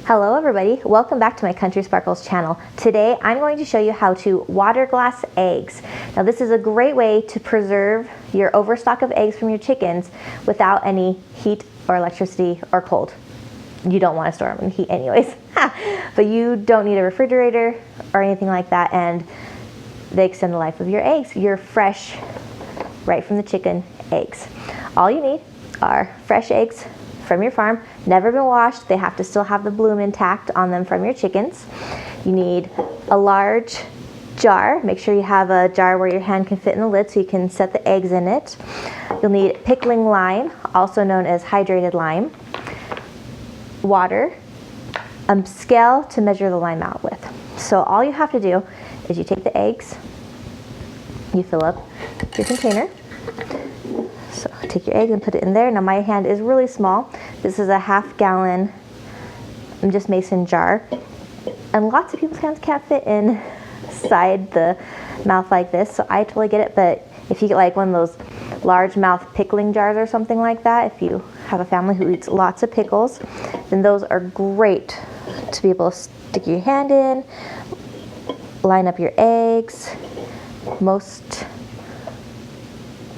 Hello everybody, welcome back to my Country Sparkles channel. Today I'm going to show you how to water glass eggs. Now this is a great way to preserve your overstock of eggs from your chickens without any heat or electricity or cold. You don't want to store them in heat anyways, but you don't need a refrigerator or anything like that, and they extend the life of your eggs. You're fresh right from the chicken eggs. All you need are fresh eggs from your farm, never been washed. They have to still have the bloom intact on them from your chickens. You need a large jar. Make sure you have a jar where your hand can fit in the lid so you can set the eggs in it. You'll need pickling lime, also known as hydrated lime, water, a scale to measure the lime out with. So all you have to do is you take the eggs, you fill up your container. So take your egg and put it in there. Now my hand is really small. This is a ½ gallon just mason jar. And lots of people's hands can't fit inside the mouth like this, so I totally get it. But if you get like one of those large mouth pickling jars or something like that, if you have a family who eats lots of pickles, then those are great to be able to stick your hand in, line up your eggs. Most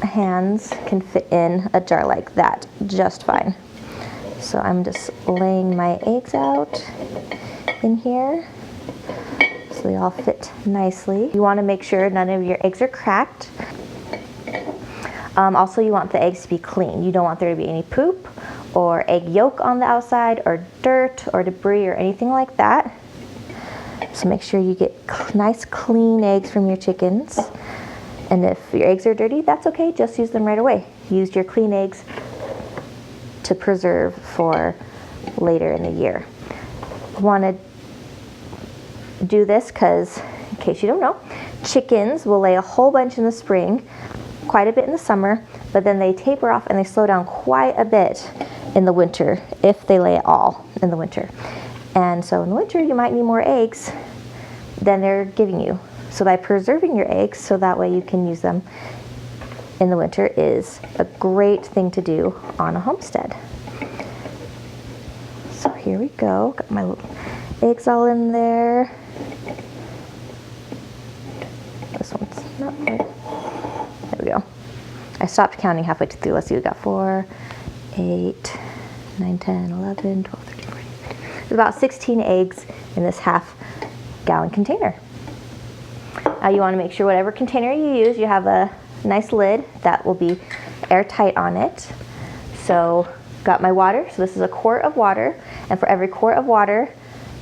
hands can fit in a jar like that just fine. So I'm just laying my eggs out in here so they all fit nicely. You want to make sure none of your eggs are cracked. Also, you want the eggs to be clean. You don't want there to be any poop or egg yolk on the outside or dirt or debris or anything like that. So make sure you get nice clean eggs from your chickens. And if your eggs are dirty, that's okay, just use them right away. Use your clean eggs to preserve for later in the year. I want to do this because, in case you don't know, chickens will lay a whole bunch in the spring, quite a bit in the summer, but then they taper off and they slow down quite a bit in the winter, if they lay at all in the winter. And so in the winter, you might need more eggs than they're giving you. So by preserving your eggs so that way you can use them in the winter is a great thing to do on a homestead. So here we go, got my little eggs all in there. This one's not right. There we go. I stopped counting halfway through. Let's see, we got 4, 8, 9, 10, 11, 12, 13, 14. There's about 16 eggs in this ½ gallon container. You want to make sure whatever container you use, you have a nice lid that will be airtight on it. So got my water. So this is a quart of water. And for every quart of water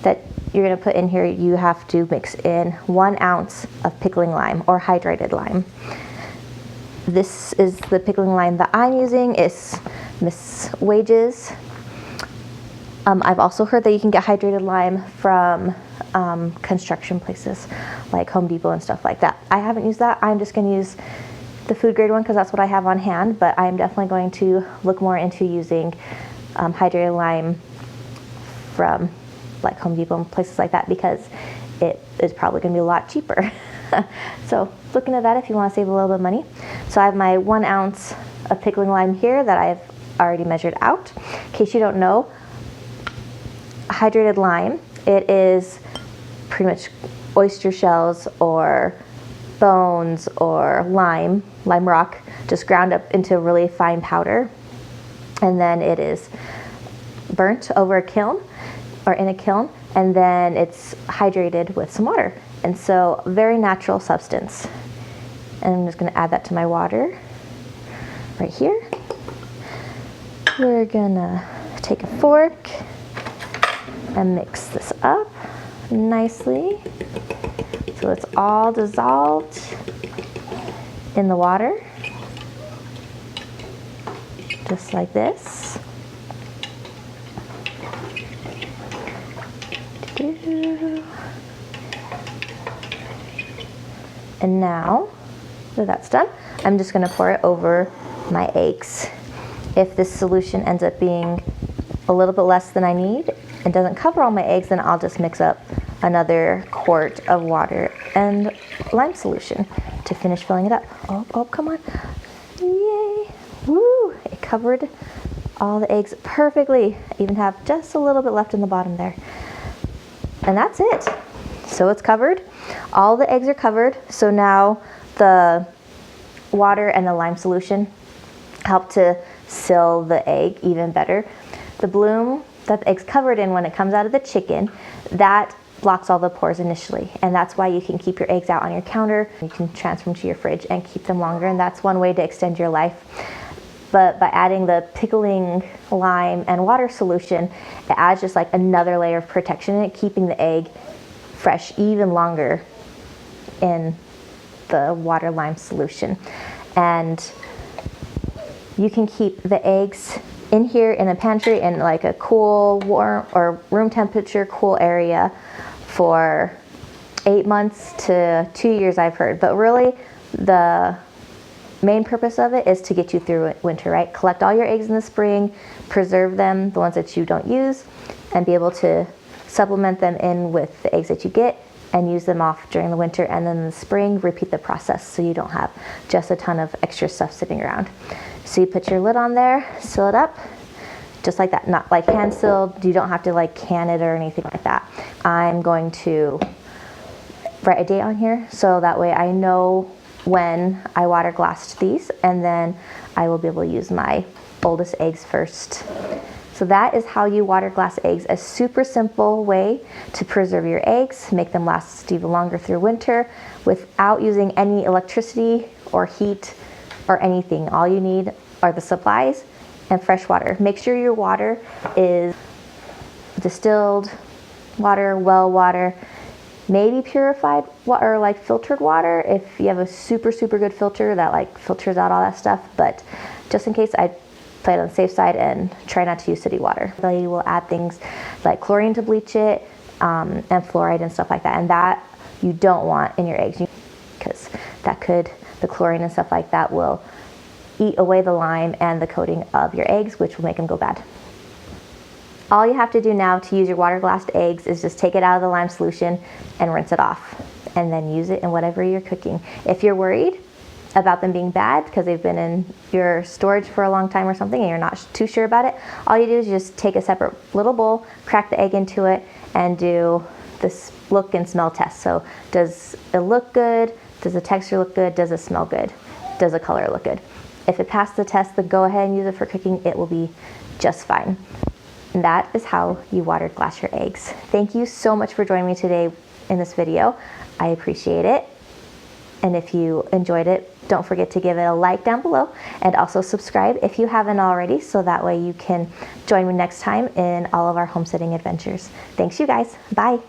that you're going to put in here, you have to mix in 1 ounce of pickling lime or hydrated lime. This is the pickling lime that I'm using. It's Miss Wages. I've also heard that you can get hydrated lime from construction places like Home Depot and stuff like that. I haven't used that. I'm just going to use the food grade one because that's what I have on hand, but I'm definitely going to look more into using hydrated lime from like Home Depot and places like that because it is probably going to be a lot cheaper. So look into that if you want to save a little bit of money. So I have my 1 ounce of pickling lime here that I've already measured out. In case you don't know, hydrated lime, it is pretty much oyster shells or bones or lime rock, just ground up into a really fine powder, and then it is burnt over a kiln or in a kiln, and then it's hydrated with some water. And so very natural substance. And I'm just going to add that to my water right here. We're gonna take a fork and mix this up nicely so it's all dissolved in the water, just like this. And now that that's done, I'm just going to pour it over my eggs. If this solution ends up being a little bit less than I need and doesn't cover all my eggs, then I'll just mix up another quart of water and lime solution to finish filling it up. Oh, come on. Yay. Woo! It covered all the eggs perfectly. I even have just a little bit left in the bottom there. And that's it. So it's covered. All the eggs are covered. So now the water and the lime solution help to seal the egg even better. The bloom that the egg's covered in when it comes out of the chicken, that blocks all the pores initially, and that's why you can keep your eggs out on your counter. You can transfer them to your fridge and keep them longer, and that's one way to extend your life. But by adding the pickling lime and water solution, it adds just like another layer of protection in it, keeping the egg fresh even longer in the water lime solution. And you can keep the eggs in here in the pantry in like a cool, warm, or room temperature cool area for 8 months to 2 years, I've heard. But really, the main purpose of it is to get you through winter, right? Collect all your eggs in the spring, preserve them, the ones that you don't use, and be able to supplement them in with the eggs that you get and use them off during the winter, and then in the spring repeat the process so you don't have just a ton of extra stuff sitting around. So you put your lid on there, seal it up, just like that, not like hand sealed. You don't have to like can it or anything like that. I'm going to write a date on here so that way I know when I water glassed these, and then I will be able to use my oldest eggs first. So that is how you water glass eggs, a super simple way to preserve your eggs, make them last even longer through winter without using any electricity or heat or anything. All you need are the supplies and fresh water. Make sure your water is distilled water, well water, maybe purified water, or like filtered water if you have a super good filter that like filters out all that stuff. But just in case, I play it on the safe side and try not to use city water. They will add things like chlorine to bleach it, and fluoride and stuff like that, and that you don't want in your eggs, because the chlorine and stuff like that will eat away the lime and the coating of your eggs, which will make them go bad. All you have to do now to use your water glassed eggs is just take it out of the lime solution and rinse it off, and then use it in whatever you're cooking. If you're worried about them being bad because they've been in your storage for a long time or something and you're not too sure about it, all you do is just take a separate little bowl, crack the egg into it, and do this look and smell test. So does it look good? Does the texture look good? Does it smell good? Does the color look good? If it passed the test, then go ahead and use it for cooking. It will be just fine. And that is how you water glass your eggs. Thank you so much for joining me today in this video. I appreciate it. And if you enjoyed it, don't forget to give it a like down below, and also subscribe if you haven't already, so that way you can join me next time in all of our homesteading adventures. Thanks you guys. Bye.